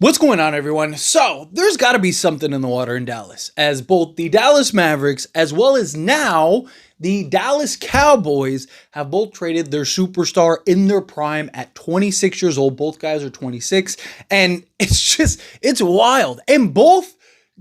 What's going on, everyone? So, there's got to be something in the water in Dallas, as both the Dallas Mavericks as well as now the Dallas Cowboys have both traded their superstar in their prime at 26 years old. Both guys are 26, and it's wild. And both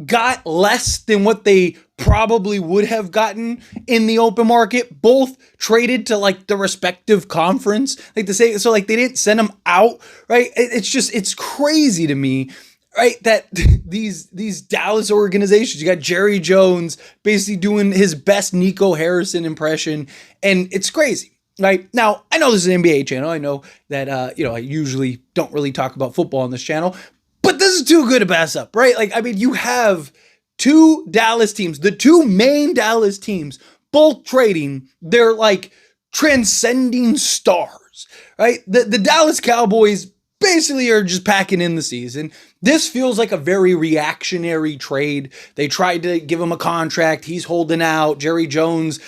got less than what they probably would have gotten in the open market. Both traded to like the respective conference, like to say, so like they didn't send them out, right? It's crazy to me, right? That these Dallas organizations, you got Jerry Jones basically doing his best Nico Harrison impression, and it's crazy. Right now, I know this is an NBA channel. I know that I usually don't really talk about football on this channel, but this is too good to pass up, right? Like, I mean, you have two Dallas teams, the two main Dallas teams, both trading their like transcending stars, right? The Dallas Cowboys basically are just packing in the season. This feels like a very reactionary trade. They tried to give him a contract. He's holding out. Jerry Jones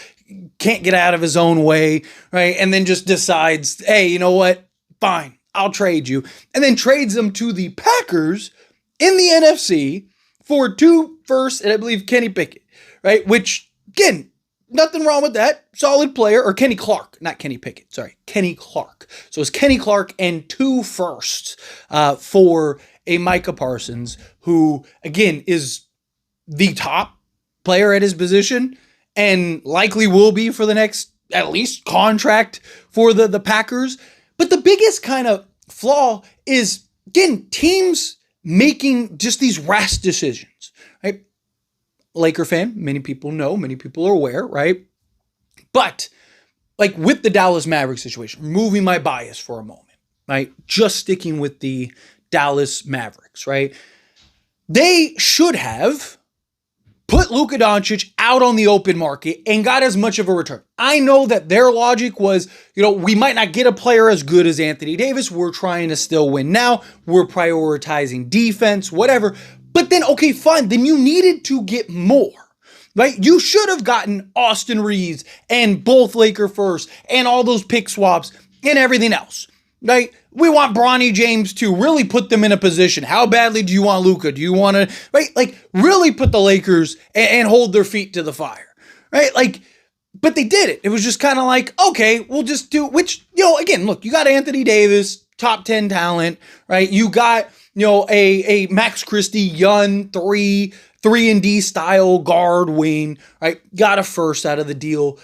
can't get out of his own way, right? And then just decides, hey, you know what? Fine, I'll trade you. And then trades them to the Packers in the NFC for 2 firsts and I believe Kenny Pickett, right? Which, again, nothing wrong with that. Solid player. Or Kenny Clark, not Kenny Pickett. Sorry, Kenny Clark. So it's Kenny Clark and 2 firsts for a Micah Parsons, who, again, is the top player at his position and likely will be for the next, at least, contract for the Packers. But the biggest kind of flaw is, again, teams making just these rash decisions, right? Laker fan, many people know, many people are aware, right? But like with the Dallas Mavericks situation, removing my bias for a moment, right? Just sticking with the Dallas Mavericks, right? They should have put Luka Doncic out on the open market and got as much of a return. I know that their logic was, we might not get a player as good as Anthony Davis. We're trying to still win now. We're prioritizing defense, whatever. But then, okay, fine. Then you needed to get more, right? You should have gotten Austin Reeves and both Laker first and all those pick swaps and everything else, right? We want Bronny James to really put them in a position. How badly do you want Luka? Do you want to, right? Like really put the Lakers and hold their feet to the fire, right? Like, but they did it. It was just kind of like, okay, we'll just do, which, again, look, you got Anthony Davis, top 10 talent, right? You got, a Max Christie, young 3-and-D style guard wing, right? Got a first out of the deal,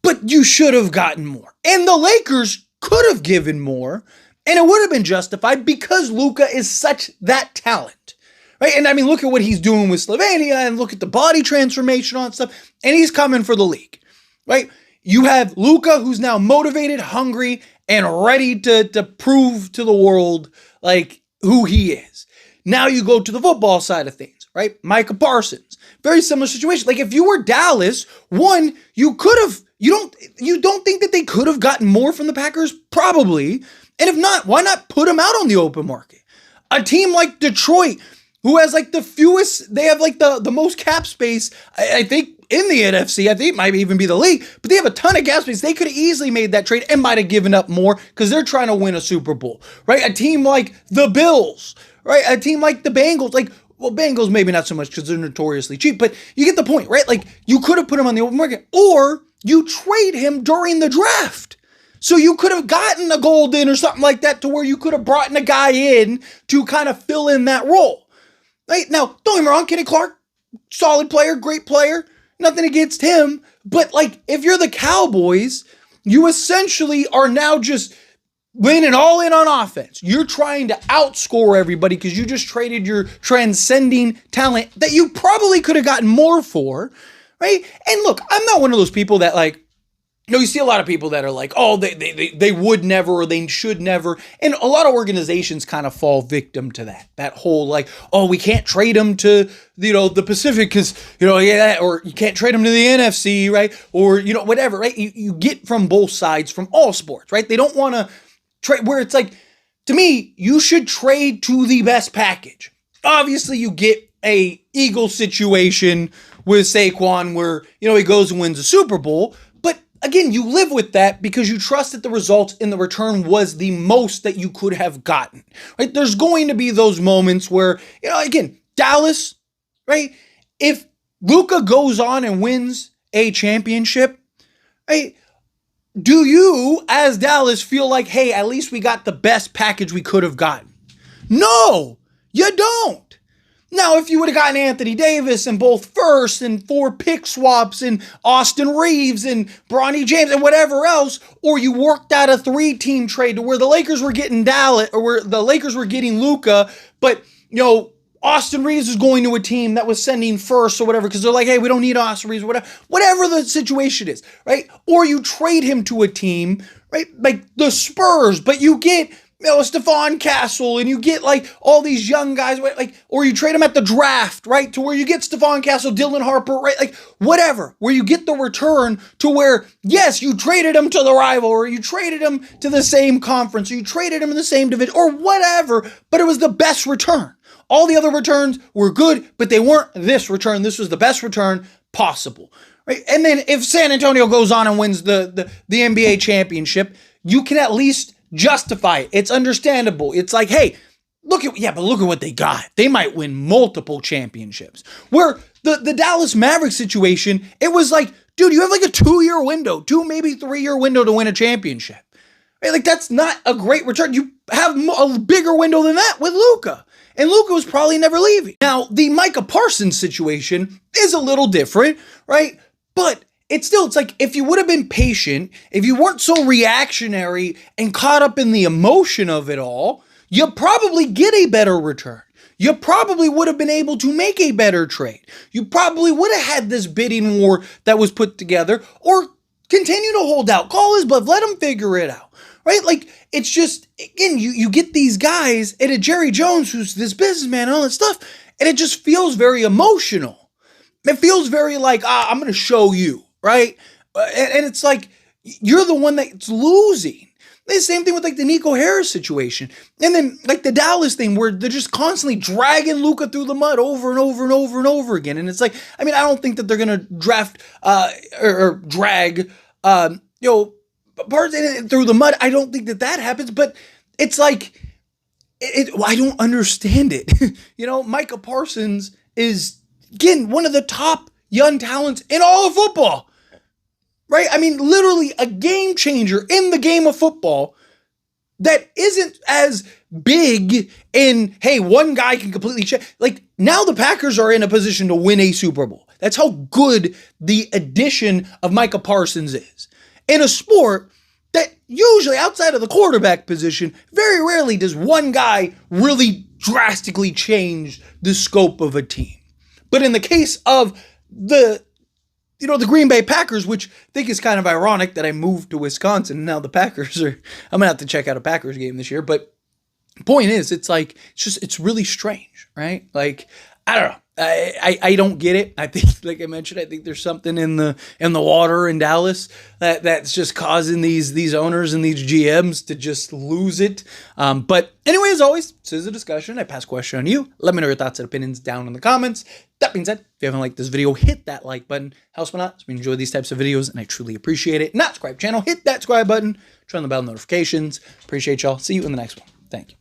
but you should have gotten more. And the Lakers could have given more. And it would have been justified because Luka is such that talent, right? And I mean, look at what he's doing with Slovenia and look at the body transformation on stuff. And he's coming for the league, right? You have Luka, who's now motivated, hungry, and ready to prove to the world like who he is. Now you go to the football side of things, right? Micah Parsons, very similar situation. Like if you were Dallas, one, you could have, you don't think that they could have gotten more from the Packers? Probably. And if not, why not put them out on the open market? A team like Detroit, who has like the fewest, they have like the most cap space, I think, in the NFC. I think it might even be the league, but they have a ton of cap space. They could have easily made that trade and might have given up more because they're trying to win a Super Bowl, right? A team like the Bills, right? A team like the Bengals, Bengals maybe not so much because they're notoriously cheap, but you get the point, right? Like you could have put him on the open market or you trade him during the draft. So you could have gotten a Golden or something like that to where you could have brought in a guy in to kind of fill in that role. Right? Now, don't get me wrong, Kenny Clark, solid player, great player, nothing against him. But like, if you're the Cowboys, you essentially are now just leaning all in on offense. You're trying to outscore everybody because you just traded your transcending talent that you probably could have gotten more for, right? And look, I'm not one of those people that like, you see a lot of people that are like, oh, they would never or they should never. And a lot of organizations kind of fall victim to that whole like, oh, we can't trade them to, the Pacific because, or you can't trade them to the NFC, right? Or, whatever, right? You get from both sides from all sports, right? They don't want to trade where it's like, to me, you should trade to the best package. Obviously, you get a Eagle situation with Saquon where, he goes and wins a Super Bowl. again, you live with that because you trust that the result in the return was the most that you could have gotten, right? There's going to be those moments where, again, Dallas, right? If Luka goes on and wins a championship, right? Do you, as Dallas, feel like, hey, at least we got the best package we could have gotten? No, you don't. Now, if you would have gotten Anthony Davis and both firsts and 4 pick swaps and Austin Reeves and Bronny James and whatever else, or you worked out a 3-team trade to where the Lakers were getting Dallas, or where the Lakers were getting Luka, but, Austin Reeves is going to a team that was sending first or whatever because they're like, hey, we don't need Austin Reeves, whatever the situation is, right? Or you trade him to a team, right, like the Spurs, but you get Stephon Castle and you get like all these young guys, like, or you trade him at the draft, right, to where you get Stephon Castle, Dylan Harper, right, like whatever, where you get the return to where, yes, you traded him to the rival, or you traded him to the same conference, or you traded him in the same division, or whatever, but it was the best return. All the other returns were good, but they weren't this return. This was the best return possible, right? And then if San Antonio goes on and wins the NBA championship, you can at least justify it. It's understandable. It's like, hey, look at what they got. They might win multiple championships. Where the Dallas Mavericks situation, it was like, dude, you have like a 2-year window, 2, maybe 3-year window to win a championship. Right? Like, that's not a great return. You have a bigger window than that with Luka. And Luka was probably never leaving. Now, the Micah Parsons situation is a little different, right? But it's like, if you would have been patient, if you weren't so reactionary and caught up in the emotion of it all, you probably get a better return. You probably would have been able to make a better trade. You probably would have had this bidding war that was put together, or continue to hold out. Call his bluff. Let him figure it out. Right? Like, it's just, again, you get these guys, and a Jerry Jones, who's this businessman and all that stuff, and it just feels very emotional. It feels very like, I'm going to show you, right? And it's like, you're the one that's losing. The same thing with like the Nico Harris situation. And then like the Dallas thing where they're just constantly dragging Luka through the mud over and over and over and over again. And it's like, I mean, I don't think that they're going to draft or drag, parts in it through the mud. I don't think that happens, but it's like, I don't understand it. Micah Parsons is, again, one of the top young talents in all of football, right? I mean, literally a game changer in the game of football that isn't as big in, hey, one guy can completely change. Like, now the Packers are in a position to win a Super Bowl. That's how good the addition of Micah Parsons is. In a sport that usually, outside of the quarterback position, very rarely does one guy really drastically change the scope of a team. But in the case of the Green Bay Packers, which I think is kind of ironic that I moved to Wisconsin, and now the Packers I'm going to have to check out a Packers game this year. But the point is, it's really strange, right? Like, I don't know. I don't get it. I think, like I mentioned, I think there's something in the water in Dallas that's just causing these owners and these GMs to just lose it. But anyway, as always, this is a discussion. I pass a question on you. Let me know your thoughts and opinions down in the comments. That being said, if you haven't liked this video, hit that like button. Helps me out. So we enjoy these types of videos, and I truly appreciate it. Not subscribe channel, hit that subscribe button. Turn on the bell notifications. Appreciate y'all. See you in the next one. Thank you.